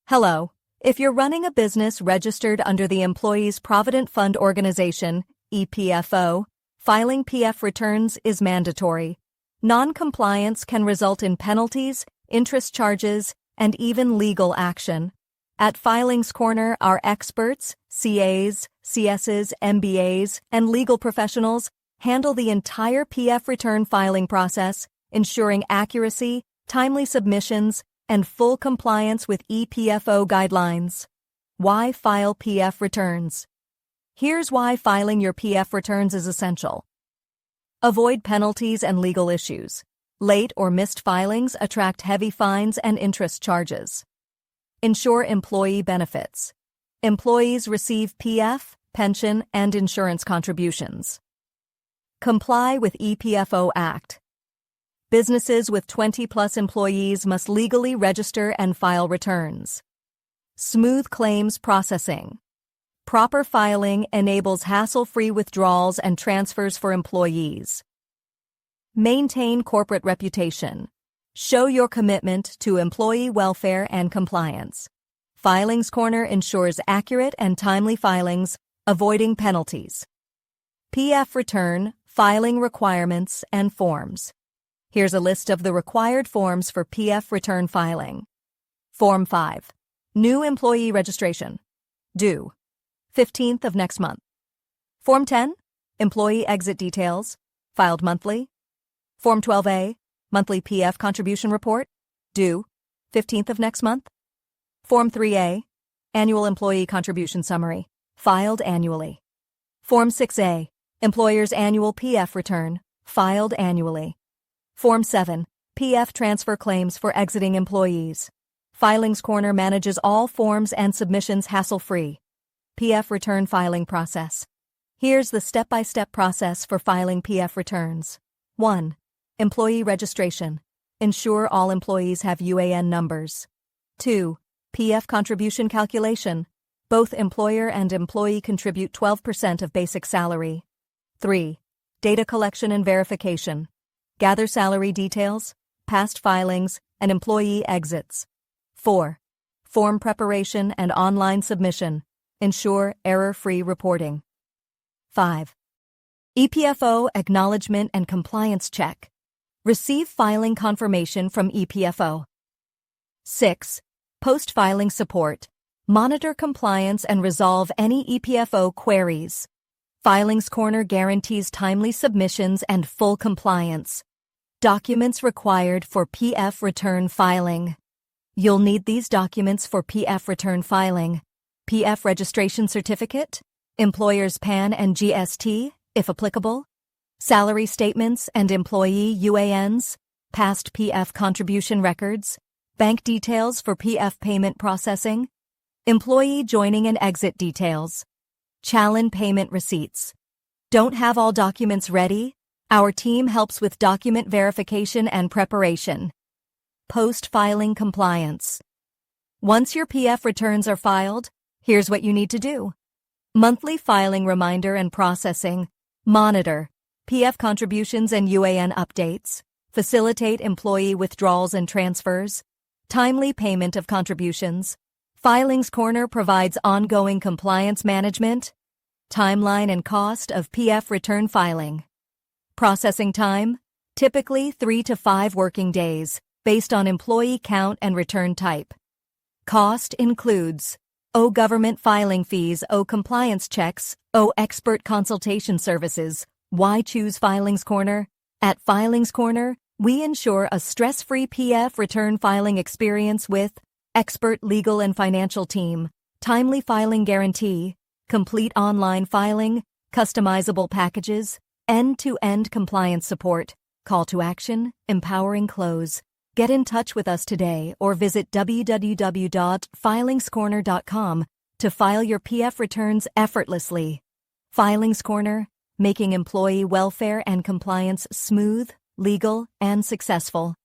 Hello. If you're running a business registered under the Employees Provident Fund Organization, EPFO, filing PF returns is mandatory. Non-compliance can result in penalties, interest charges, and even legal action. At Filings Corner, our experts, CAs, CSs, MBAs, and legal professionals handle the entire PF return filing process, ensuring accuracy, timely submissions, and full compliance with EPFO guidelines. Why file PF returns? Here's why filing your PF returns is essential. Avoid penalties and legal issues. Late or missed filings attract heavy fines and interest charges. Ensure employee benefits. Employees receive PF, pension, and insurance contributions. Comply with EPFO Act. Businesses with 20-plus employees must legally register and file returns. Smooth claims processing. Proper filing enables hassle-free withdrawals and transfers for employees. Maintain corporate reputation. Show your commitment to employee welfare and compliance. Filings Corner ensures accurate and timely filings, avoiding penalties. PF return, filing requirements, and forms. Here's a list of the required forms for PF return filing. Form 5. New employee registration. Due 15th of next month. Form 10. Employee exit details. Filed monthly. Form 12A. Monthly PF contribution report. Due 15th of next month. Form 3A. Annual employee contribution summary. Filed annually. Form 6A. Employer's annual PF return. Filed annually. Form 7. PF transfer claims for exiting employees. Filings Corner manages all forms and submissions hassle-free. PF return filing process. Here's the step-by-step process for filing PF returns. 1. Employee registration. Ensure all employees have UAN numbers. 2. PF contribution calculation. Both employer and employee contribute 12% of basic salary. 3. Data collection and verification. Gather salary details, past filings, and employee exits. 4. Form preparation and online submission. Ensure error-free reporting. 5. EPFO acknowledgement and compliance check. Receive filing confirmation from EPFO. 6. Post-filing support. Monitor compliance and resolve any EPFO queries. Filings Corner guarantees timely submissions and full compliance. Documents required for PF return filing. You'll need these documents for PF return filing. PF registration certificate, employer's PAN and GST, if applicable, salary statements and employee UANs, past PF contribution records, bank details for PF payment processing, employee joining and exit details, challan payment receipts. Don't have all documents ready? Our team helps with document verification and preparation. Post-filing compliance. Once your PF returns are filed, here's what you need to do. Monthly filing reminder and processing. Monitor PF contributions and UAN updates. Facilitate employee withdrawals and transfers. Timely payment of contributions. Filings Corner provides ongoing compliance management. Timeline and cost of PF return filing. Processing time, typically 3 to 5 working days, based on employee count and return type. Cost includes O government filing fees, O compliance checks, O expert consultation services. Why choose Filings Corner? At Filings Corner, we ensure a stress-free PF return filing experience with expert legal and financial team, timely filing guarantee, complete online filing, customizable packages, end-to-end compliance support, call to action, empowering close. Get in touch with us today or visit www.filingscorner.com to file your PF returns effortlessly. Filings Corner, making employee welfare and compliance smooth, legal, and successful.